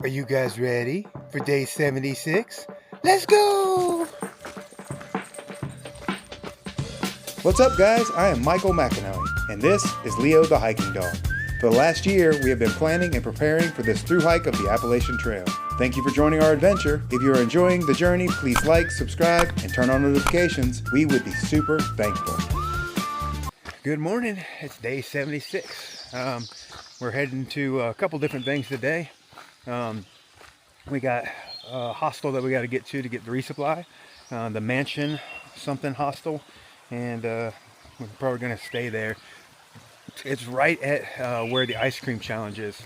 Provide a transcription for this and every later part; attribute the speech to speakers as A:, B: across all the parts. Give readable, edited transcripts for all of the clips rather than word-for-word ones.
A: Are you guys ready for day 76? Let's go!
B: What's up, guys? I am Michael McAnally, and this is Leo the Hiking Dog. For the last year, we have been planning and preparing for this thru hike of the Appalachian Trail. Thank you for joining our adventure. If you are enjoying the journey, please like, subscribe, and turn on notifications. We would be super thankful.
A: Good morning. It's day 76. We're heading to a couple different things today. We got a hostel that we got to get the resupply. The mansion something hostel, and we're probably going to stay there. It's right at where the ice cream challenge is.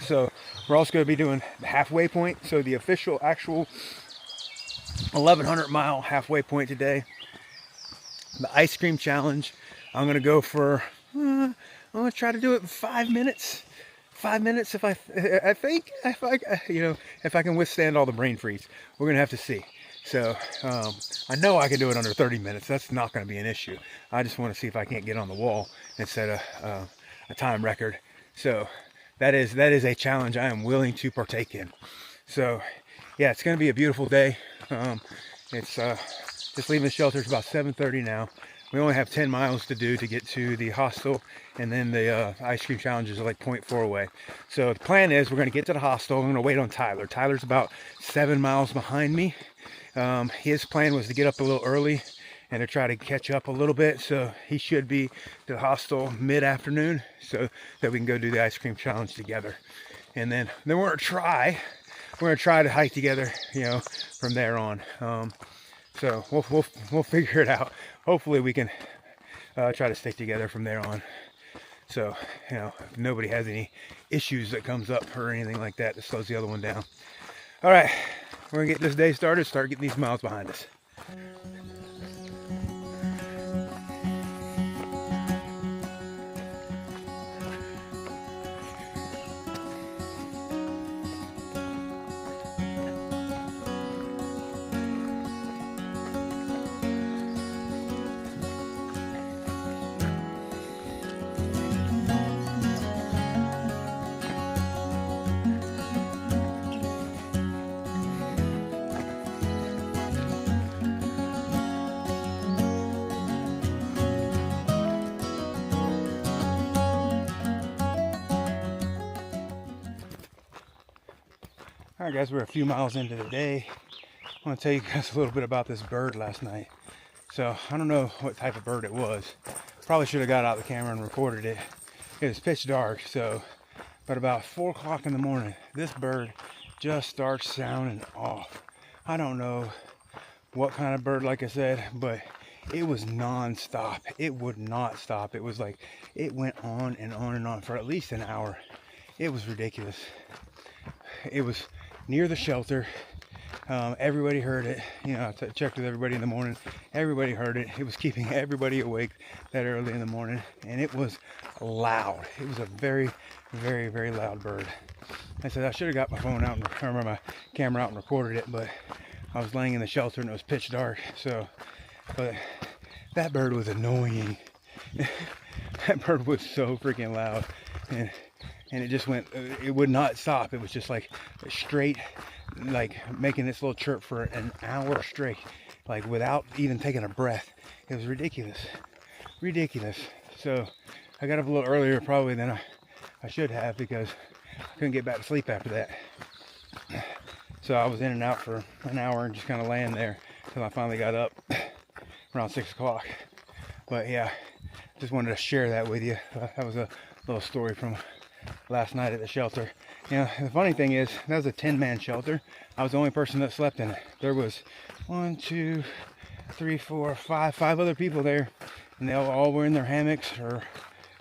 A: So we're also going to be doing the halfway point. So the actual 1,100 mile halfway point today. The ice cream challenge, I'm going to go for, I'm going to try to do it in 5 minutes. 5 minutes if I think if I can withstand all the brain freeze. We're going to have to see. So I know I can do it under 30 minutes. That's not going to be an issue. I just want to see if I can't get on the wall and set a time record. So that is a challenge I am willing to partake in. So yeah, it's going to be a beautiful day. It's just leaving the shelter. It's about 7:30 now. We only have 10 miles to do to get to the hostel, and then the ice cream challenge is like 0.4 away. So the plan is we're going to get to the hostel. I'm going to wait on Tyler. Tyler's about 7 miles behind me. His plan was to get up a little early and to try to catch up a little bit. So he should be to the hostel mid-afternoon so that we can go do the ice cream challenge together. And then we're going to try to hike together, from there on. So we'll figure it out. Hopefully we can try to stick together from there on. So, if nobody has any issues that comes up or anything like that slows the other one down. All right, we're gonna get this day started, start getting these miles behind us. Alright guys, we're a few miles into the day. I want to tell you guys a little bit about this bird last night. So, I don't know what type of bird it was. Probably should have got out the camera and recorded it. It was pitch dark, but about 4 o'clock in the morning, this bird just starts sounding off. I don't know what kind of bird, like I said, but it was non-stop. It would not stop. It was like, it went on and on and on for at least an hour. It was ridiculous. It was near the shelter. Everybody heard it. I checked with everybody in the morning. Everybody heard it. It was keeping everybody awake that early in the morning, and it was loud. It was a very, very, very loud bird. I said I should have got my phone out or my camera out and recorded it, but I was laying in the shelter and it was pitch dark. But that bird was annoying. That bird was so freaking loud, and it just went, it would not stop. It was just like straight, like making this little chirp for an hour straight, like without even taking a breath. It was ridiculous. So I got up a little earlier probably than I should have, because I couldn't get back to sleep after that. So I was in and out for an hour and just kind of laying there until I finally got up around 6 o'clock. But yeah, just wanted to share that with you. That was a little story from last night at the shelter. The funny thing is, that was a 10-man shelter. I was the only person that slept in it. There was 1, 2, 3, 4, 5 other people there, and they all were in their hammocks, or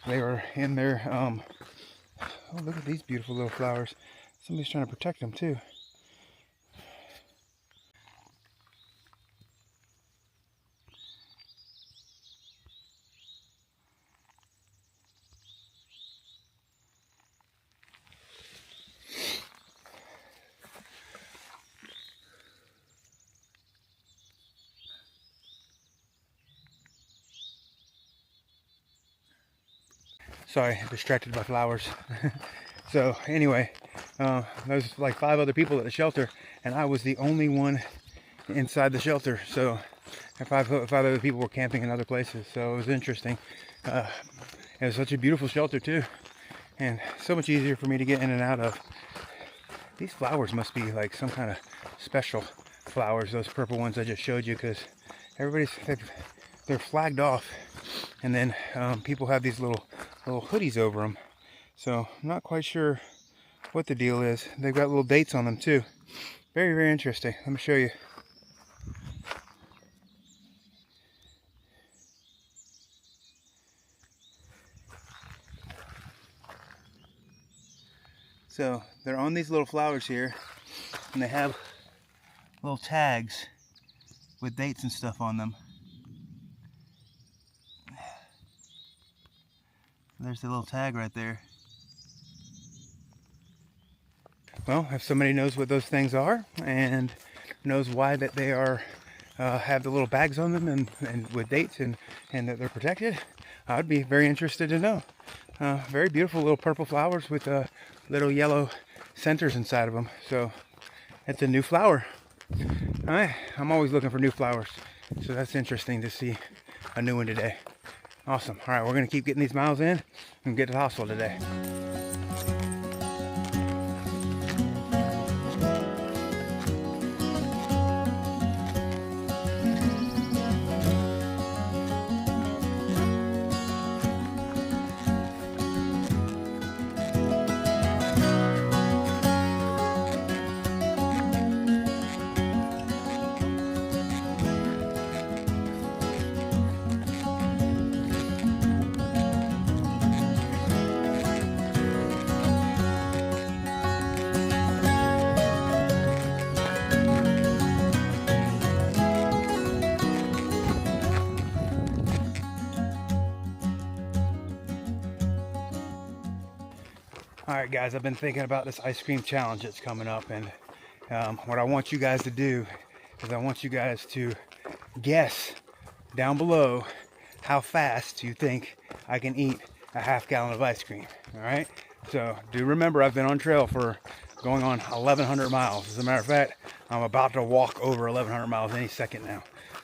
A: they were in their oh, look at these beautiful little flowers. Somebody's trying to protect them too. Sorry, distracted by flowers. So anyway, There's like 5 other people at the shelter, and I was the only one inside the shelter. So five other people were camping in other places. So it was interesting. It was such a beautiful shelter too, and so much easier for me to get in and out of. These flowers must be like some kind of special flowers, those purple ones I just showed you, because they're flagged off, and then people have these little hoodies over them. So I'm not quite sure what the deal is. They've got little dates on them too. Very, very interesting. Let me show you. So they're on these little flowers here, and they have little tags with dates and stuff on them. There's the little tag right there. Well, if somebody knows what those things are and knows why that they are have the little bags on them and with dates and that they're protected, I'd be very interested to know. Very beautiful little purple flowers with little yellow centers inside of them. So it's a new flower. I'm always looking for new flowers, so that's interesting to see a new one today. Awesome. All right, we're gonna keep getting these miles in and get to the hostel today. Alright guys, I've been thinking about this ice cream challenge that's coming up, and what I want you guys to do is I want you guys to guess down below how fast you think I can eat a half gallon of ice cream. Alright, so do remember I've been on trail for going on 1,100 miles. As a matter of fact, I'm about to walk over 1,100 miles any second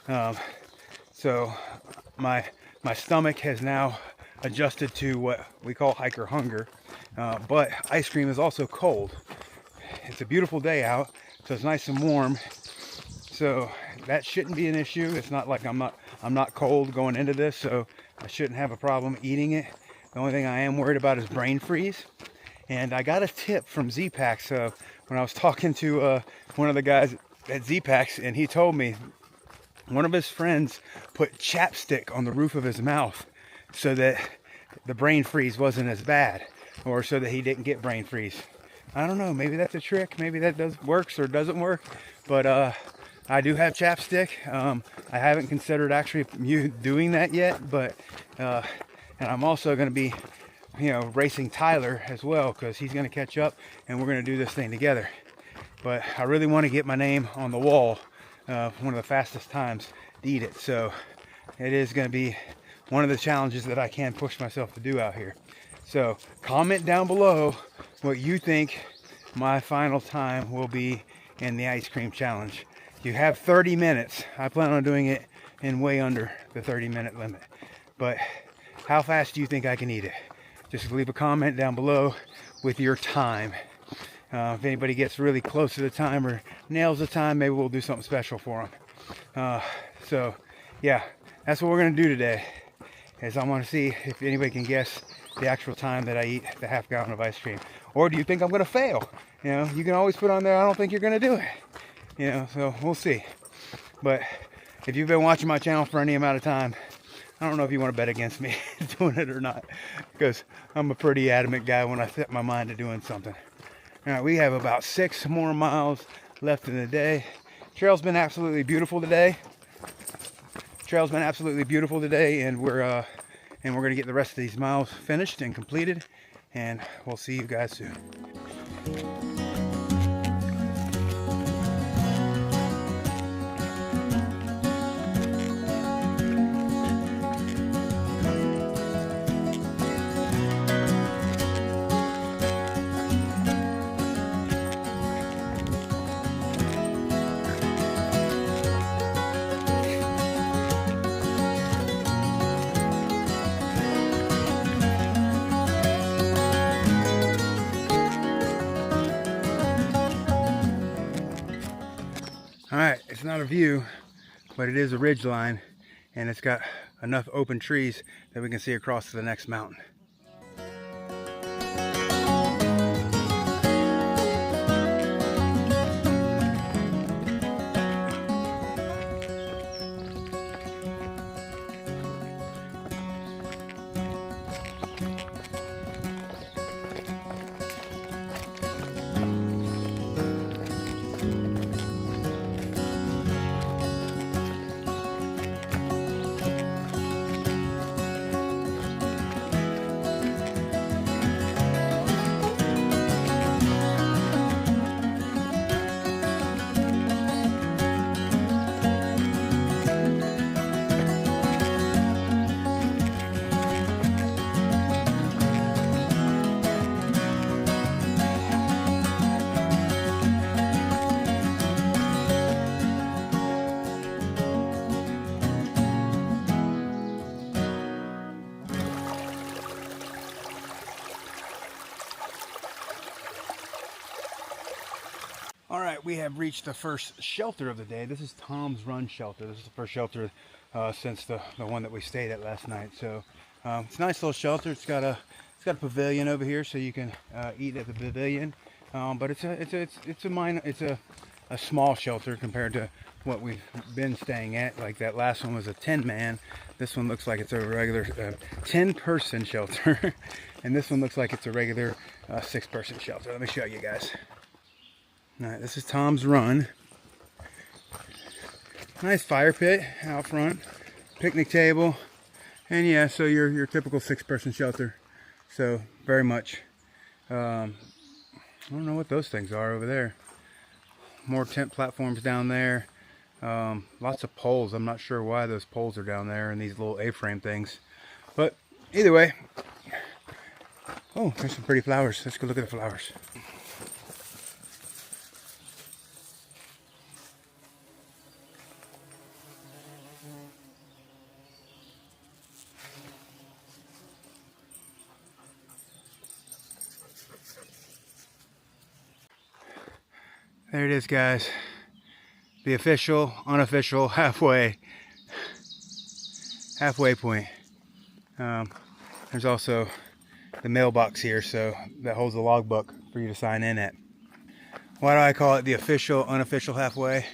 A: now. So my stomach has now adjusted to what we call hiker hunger, but ice cream is also cold. It's a beautiful day out, so it's nice and warm, so that shouldn't be an issue. It's not like I'm not cold going into this, so I shouldn't have a problem eating it. The only thing I am worried about is brain freeze. And I got a tip from Zpacks when I was talking to one of the guys at Zpacks, and he told me one of his friends put chapstick on the roof of his mouth so that the brain freeze wasn't as bad, or so that he didn't get brain freeze. I don't know, maybe that's a trick, maybe that works or doesn't work, but I do have chapstick. I haven't considered actually doing that yet, but and I'm also going to be racing Tyler as well, because he's going to catch up and we're going to do this thing together. But I really want to get my name on the wall, one of the fastest times to eat it, so it is going to be one of the challenges that I can push myself to do out here. So comment down below what you think my final time will be in the ice cream challenge. You have 30 minutes. I plan on doing it in way under the 30-minute limit. But how fast do you think I can eat it? Just leave a comment down below with your time. If anybody gets really close to the time or nails the time, maybe we'll do something special for them. So yeah, that's what we're going to do today. Is I want to see if anybody can guess the actual time that I eat the half gallon of ice cream. Or do you think I'm going to fail? You can always put on there, I don't think you're going to do it. So we'll see. But if you've been watching my channel for any amount of time, I don't know if you want to bet against me doing it or not, because I'm a pretty adamant guy when I set my mind to doing something. All right, we have about 6 more miles left in the day. Trail's been absolutely beautiful today. And we're gonna get the rest of these miles finished and completed, and we'll see you guys soon. All right, it's not a view, but it is a ridge line, and it's got enough open trees that we can see across to the next mountain. All right, we have reached the first shelter of the day. This is Tom's Run shelter. This is the first shelter since the one that we stayed at last night. So it's a nice little shelter. It's got a pavilion over here, so you can eat at the pavilion. But it's a small shelter compared to what we've been staying at. Like that last one was a 10-man. This one looks like it's a regular 10-person shelter, and this one looks like it's a regular 6-person shelter. Let me show you guys. All right, this is Tom's Run. Nice fire pit out front, picnic table, and yeah, so your typical 6-person shelter. So very much. I don't know what those things are over there. More tent platforms down there. Lots of poles. I'm not sure why those poles are down there and these little A-frame things. But either way. Oh, there's some pretty flowers. Let's go look at the flowers. There it is, guys. The official, unofficial, halfway point. There's also the mailbox here, so that holds the logbook for you to sign in at. Why do I call it the official, unofficial halfway?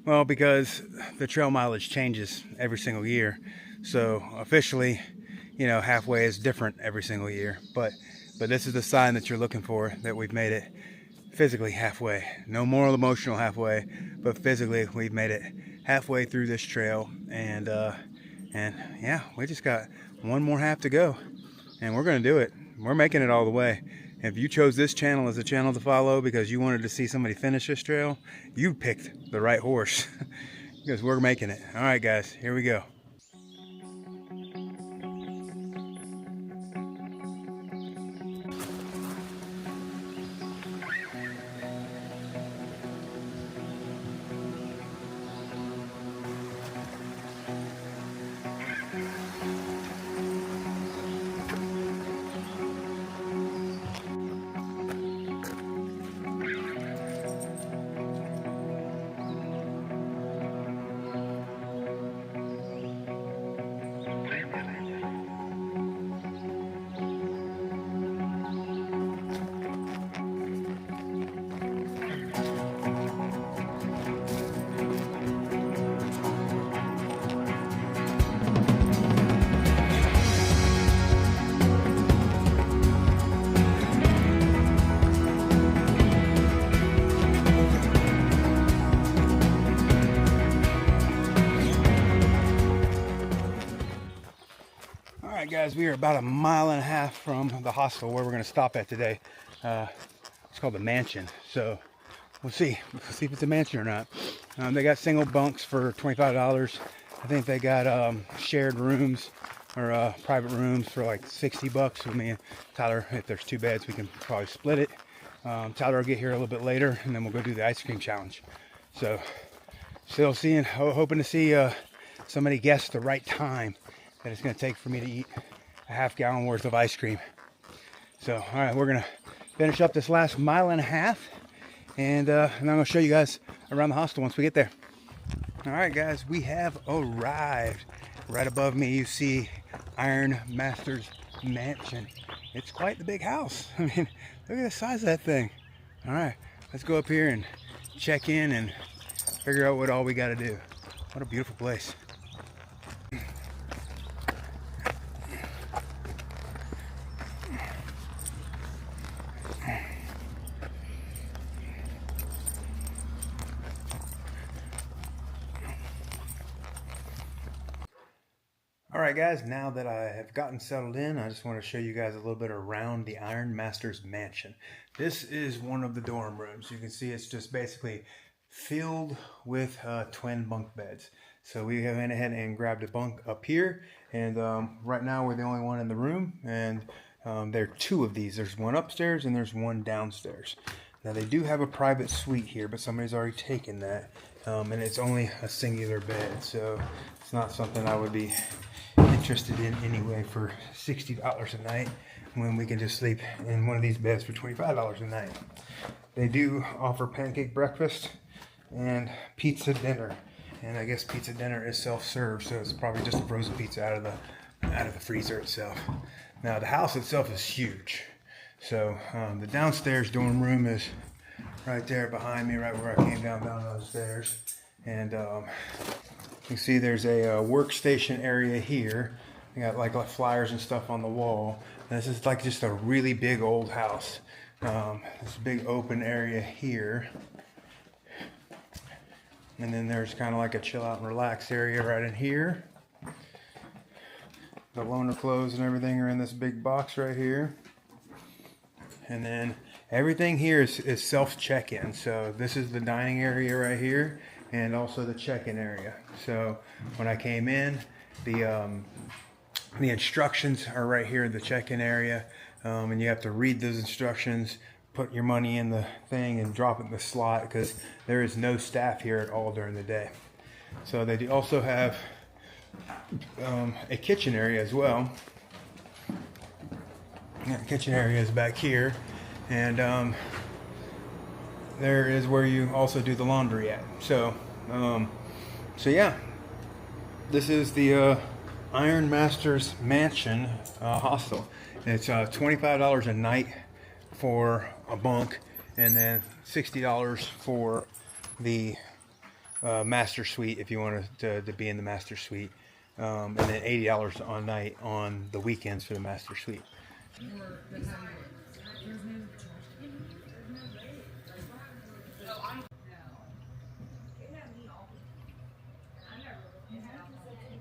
A: Well, because the trail mileage changes every single year. So officially, you know, halfway is different every single year. But this is the sign that you're looking for, that we've made it physically halfway. No moral emotional halfway, but physically we've made it halfway through this trail, and yeah, we just got one more half to go, and we're gonna do it. We're making it all the way. If you chose this channel as a channel to follow because you wanted to see somebody finish this trail, you picked the right horse. Because we're making it. All right, guys, here we go. Alright guys, we are about 1.5 miles from the hostel where we're going to stop at today. It's called the Mansion, so we'll see if it's a mansion or not. They got single bunks for $25. I think they got shared rooms or private rooms for like $60. So me and Tyler, if there's 2 beds, we can probably split it. Tyler will get here a little bit later, and then we'll go do the ice cream challenge. So still hoping to see somebody guess the right time that it's going to take for me to eat a ½ gallon worth of ice cream. So all right, we're going to finish up this last 1.5 miles, and I'm going to show you guys around the hostel once we get there. All right, guys, we have arrived. Right above me, you see Ironmaster's mansion. It's quite the big house. I mean, look at the size of that thing. All right, let's go up here and check in and figure out what all we got to do. What a beautiful place. Alright guys, now that I have gotten settled in, I just want to show you guys a little bit around the Ironmaster's mansion. This is one of the dorm rooms. You can see it's just basically filled with twin bunk beds. So we went ahead and grabbed a bunk up here, and right now we're the only one in the room, and there are two of these. There's one upstairs and there's one downstairs. Now they do have a private suite here, but somebody's already taken that, and it's only a singular bed, so it's not something I would be interested in anyway for $60 a night when we can just sleep in one of these beds for $25 a night. They do offer pancake breakfast and pizza dinner, and I guess pizza dinner is self-serve, so it's probably just a frozen pizza out of the freezer itself. Now the house itself is huge, so the downstairs dorm room is right there behind me, right where I came down those stairs, and you can see there's a workstation area here. We got like flyers and stuff on the wall. And this is like just a really big old house. This big open area here. And then there's kind of like a chill out and relax area right in here. The loaner clothes and everything are in this big box right here. And then everything here is self check-in. So this is the dining area right here, and also the check-in area. So when I came in, the instructions are right here in the check-in area, and you have to read those instructions, put your money in the thing and drop it in the slot, because there is no staff here at all during the day. So they also have a kitchen area as well. The kitchen area is back here, and there is where you also do the laundry at. So yeah, this is the Ironmaster's mansion hostel. It's $25 a night for a bunk, and then $60 for the master suite if you wanted to be in the master suite, and then $80 a night on the weekends for the master suite.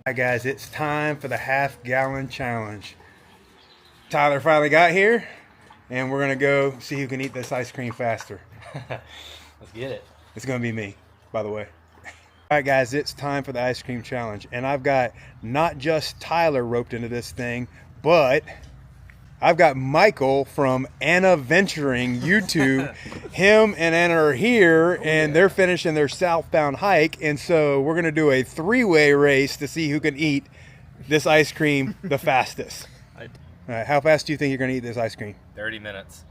A: Alright guys, it's time for the half-gallon challenge. Tyler finally got here, and we're gonna go see who can eat this ice cream faster.
C: Let's get it.
A: It's gonna be me, by the way. Alright guys, it's time for the ice cream challenge, and I've got not just Tyler roped into this thing, but I've got Michael from Anna Venturing YouTube. Him and Anna are here, and they're finishing their southbound hike, and so we're gonna do a three-way race to see who can eat this ice cream the fastest. All right, how fast do you think you're gonna eat this ice cream?
C: 30 minutes.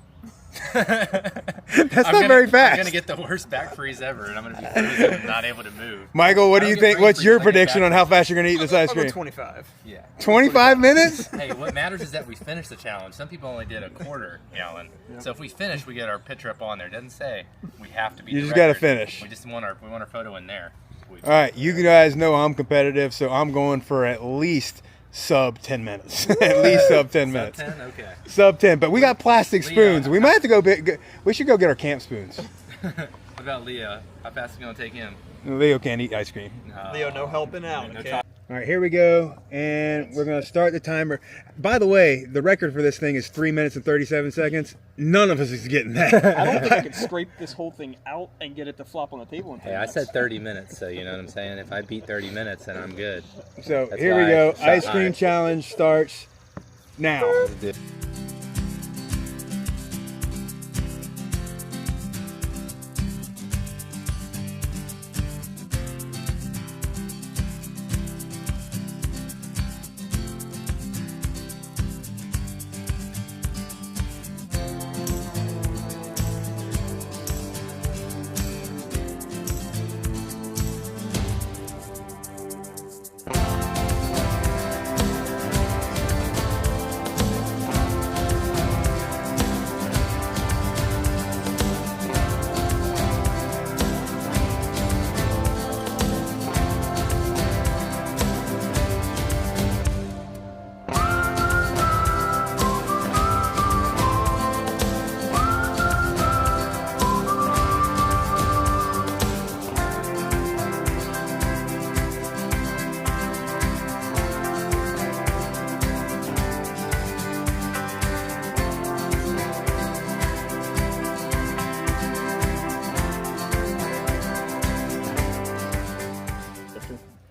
A: That's not very fast.
C: I'm gonna get the worst back freeze ever, and I'm gonna be freezing and not able to move.
A: Michael, what do you think? What's your prediction on how fast you're gonna eat this ice cream?
D: 25.
C: Yeah.
A: 25 minutes?
C: Hey, what matters is that we finish the challenge. Some people only did a quarter gallon. So if we finish, we get our picture up on there. It doesn't say we have to be.
A: You just gotta finish.
C: We just want our photo in there.
A: All right, you guys know I'm competitive, so I'm going for at least sub 10 minutes. At least sub 10 minutes.
C: Sub 10? Okay.
A: Sub 10, but we got plastic spoons. We might have to go we should go get our camp spoons.
C: What about Leo? How fast is it going to take him?
A: Leo can't eat ice cream.
D: Leo, no helping out.
C: No
D: Okay.
A: All right, here we go, and we're going to start the timer. By the way, the record for this thing is 3 minutes and 37 seconds. None of us is getting that.
D: I don't think I could scrape this whole thing out and get it to flop on the table in 10
C: Hey, I
D: minutes.
C: said 30 minutes, so you know what I'm saying? If I beat 30 minutes, then I'm good.
A: So
C: That's
A: here we
C: why
A: go.
C: I shot
A: Ice cream
C: high.
A: challenge starts now.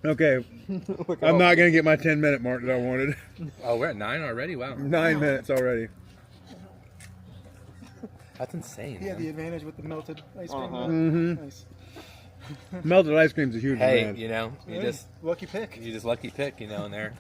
A: Okay,
D: Look
A: I'm
D: how-
A: not gonna get my 10-minute mark that I wanted.
C: Oh, we're at 9 already? Wow.
A: 9 minutes already.
C: That's insane.
E: He had the advantage with the melted ice cream.
D: Uh-huh.
E: Nice.
A: Melted ice cream's a huge
C: Hey,
A: advantage.
C: you know, you
E: Hey,
C: just
E: lucky pick.
C: lucky pick, you know, in there.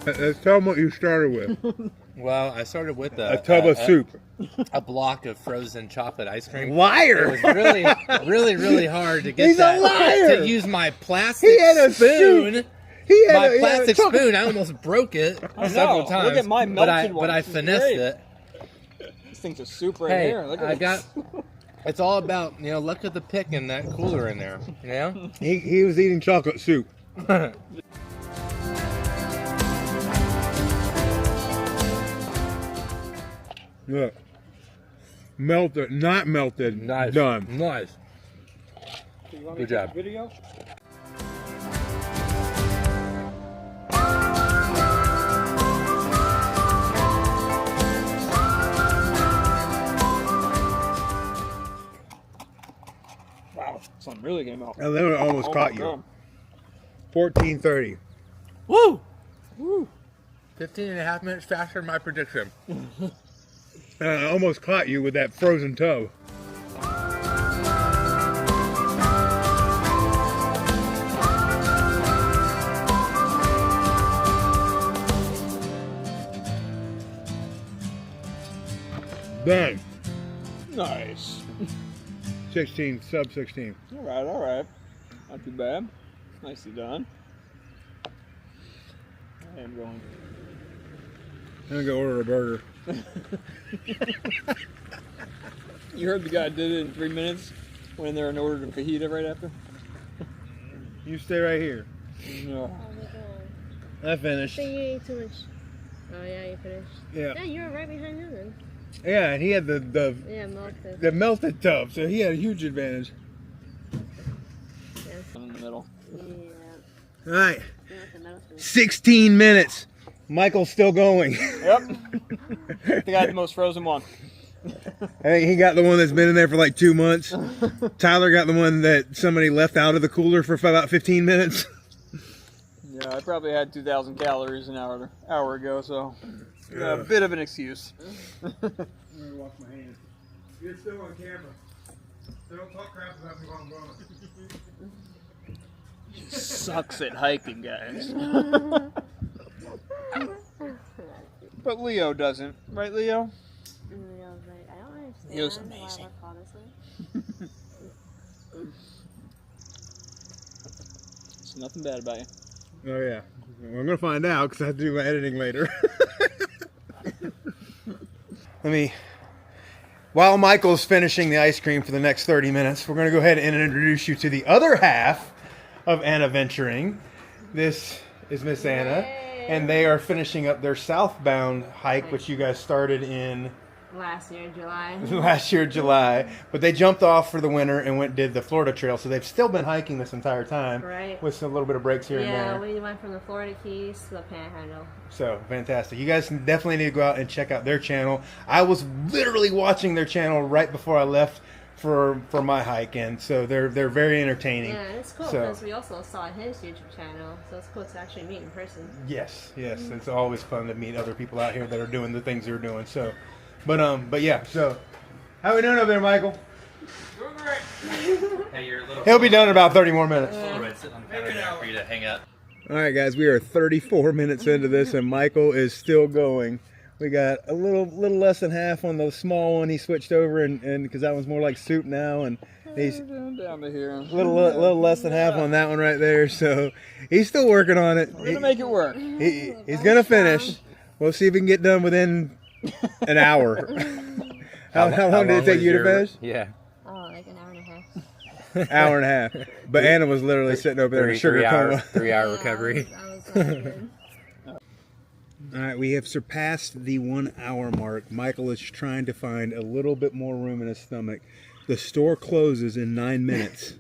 A: Let's tell them what you started with.
C: Well, I started with
A: A tub of soup.
C: a block of frozen chocolate ice cream. It
A: Liar!
C: was really hard to get
A: He's a
C: that
A: liar!
C: to use my plastic
A: He had a
C: spoon.
A: soup. He had
C: My
A: a- he had a
C: plastic
A: chocolate-
C: spoon, I almost broke it
D: I
C: several
D: know.
C: times.
D: Look at my melted one.
C: But I
D: This is
C: finessed
D: great.
C: it.
D: This thing's a soup right
C: Hey,
D: here. Look at
C: I
D: this.
C: got. It's all about, you know, look at the pick in that cooler in there. You know?
A: He was eating chocolate soup. Look. Melted, not melted.
C: Nice.
A: Done.
C: Nice.
D: You want
C: Good
D: me to take
C: job.
D: a video? Wow, sun really came out.
A: And then it almost
D: Oh
A: caught
D: my
A: you.
D: God.
A: 14:30.
C: Woo! Woo! 15 and a half minutes faster than my prediction.
A: I almost caught you with that frozen tub. Done.
D: Nice.
A: 16, sub 16.
D: All right, all right. Not too bad. Nicely done. I am going.
A: I'm gonna go order a burger.
D: You heard the guy did it in 3 minutes when they're in order to fajita right after?
A: You stay right here.
D: No.
A: I finished.
F: I think you ate too much. Oh yeah, you finished.
A: Yeah.
F: Yeah, you were right behind him then.
A: Yeah, and he had the
F: Yeah, melted.
A: the melted tub, so he had a huge advantage.
D: In the middle.
F: Yeah.
A: All right,
F: Yeah, the melted.
A: 16 minutes. Michael's still going.
D: Yep. The guy had the most frozen one.
A: I think he got the one that's been in there for like 2 months. Tyler got the one that somebody left out of the cooler for about 15 minutes.
D: Yeah, I probably had 2,000 calories an hour ago, so a bit of an excuse.
A: I'm gonna wash my hands. You're still on camera. So don't talk crap about me while I'm gone.
D: Sucks at hiking, guys. But Leo doesn't, right, Leo?
F: Yeah, right. I don't understand.
D: He was
F: why I
D: amazing.
F: work honestly.
D: There's nothing bad about you.
A: Oh yeah, well, I'm gonna find out because I have to do my editing later. While Michael's finishing the ice cream for the next 30 minutes, we're gonna go ahead and introduce you to the other half of Anna Venturing. This is Miss Anna, and they are finishing up their southbound hike, which you guys started in
F: Last year, July.
A: last year, July. But they jumped off for the winter and did the Florida Trail, so they've still been hiking this entire time,
F: Right.
A: with a little bit of breaks here and
F: Yeah,
A: there.
F: we went from the Florida Keys to the Panhandle.
A: So fantastic! You guys definitely need to go out and check out their channel. I was literally watching their channel right before I left for my hike, and so they're very entertaining.
F: Yeah, it's cool
A: So-
F: because we also saw his YouTube channel, so it's cool to actually meet in person.
A: Yes, it's always fun to meet other people out here that are doing the things they're doing. So, but yeah. So, how we doing over there, Michael?
D: Doing great.
C: Hey, you're a little.
A: He'll be done in about 30 more minutes.
C: Polaroid sitting on the counter there for you to hang up.
A: All right, guys, we are 34 minutes into this, and Michael is still going. We got a little less than half on the small one. He switched over, and because that one's more like soup now, and he's
D: Down to here.
A: a little less than half on that one right there. So he's still working on it.
D: We're gonna make it work.
A: He's gonna finish. We'll see if we can get done within an hour. How long did it take
C: was
A: you to
C: your-
A: finish?
C: Yeah.
F: Oh, like an hour and a half.
A: Hour and a half. But Anna was literally sitting over there in a sugar coma.
C: 3 hour recovery.
F: I was good.
A: All right, we have surpassed the 1 hour mark. Michael is trying to find a little bit more room in his stomach. The store closes in 9 minutes.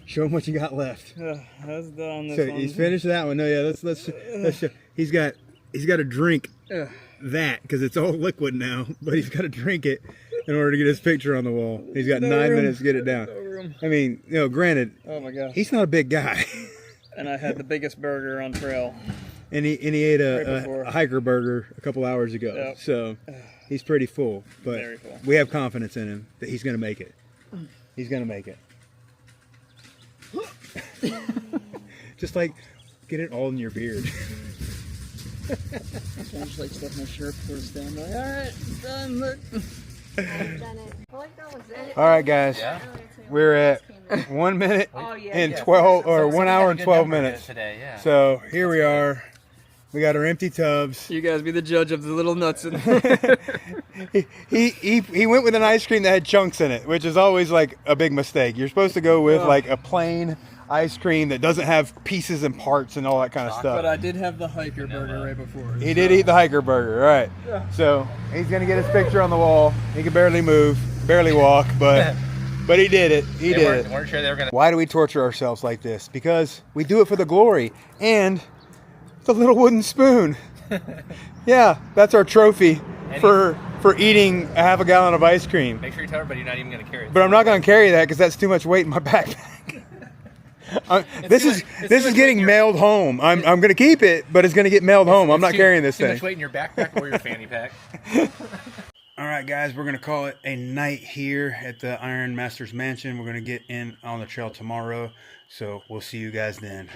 A: Show him what you got left.
D: That's done.
A: So he's finished that one. No, yeah. Let's show. He's got to drink that because it's all liquid now. But he's got to drink it in order to get his picture on the wall. He's got 9 minutes to get it down. I mean, granted,
D: oh my gosh,
A: he's not a big guy.
D: And I had the biggest burger on trail.
A: And he ate a hiker burger a couple hours ago.
D: Yep.
A: So he's pretty full. But
D: Very full.
A: we have confidence in him that he's going to make it. He's going to make it. Just like get it all in your beard.
D: I just like stuff in my shirt before it's done. Like, all right, it's done. Look.
F: I've done it. I like that was it.
A: All right, guys.
C: Yeah.
A: We're at 1 minute
F: Oh, yeah.
A: and
C: Yeah,
A: 12 or
C: so
A: 1
C: we
A: hour
C: had a
A: and
C: good
A: 12
C: number
A: minutes.
C: today. Yeah.
A: So here we are. We got our empty tubs.
D: You guys be the judge of the little nuts. In
A: He went with an ice cream that had chunks in it, which is always like a big mistake. You're supposed to go with like a plain ice cream that doesn't have pieces and parts and all that kind of stuff.
D: But I did have the hiker burger right before.
A: He did eat the hiker burger, all right. So he's gonna get his picture on the wall. He can barely move, barely walk, but he did it. He did it.
C: Weren't sure they were gonna.
A: Why do we torture ourselves like this? Because we do it for the glory and the little wooden spoon. Yeah, that's our trophy for eating a half a gallon of ice cream.
C: Make sure you tell everybody you're not even gonna carry it.
A: But I'm not going to carry that because that's too much weight in my backpack. This is getting mailed home. I'm going to keep it, but it's going to get mailed home. I'm not carrying this
C: too
A: thing.
C: much weight in your backpack or your fanny pack.
A: All right, guys, we're going to call it a night here at the Ironmaster's mansion. We're going to get in on the trail tomorrow, so we'll see you guys then.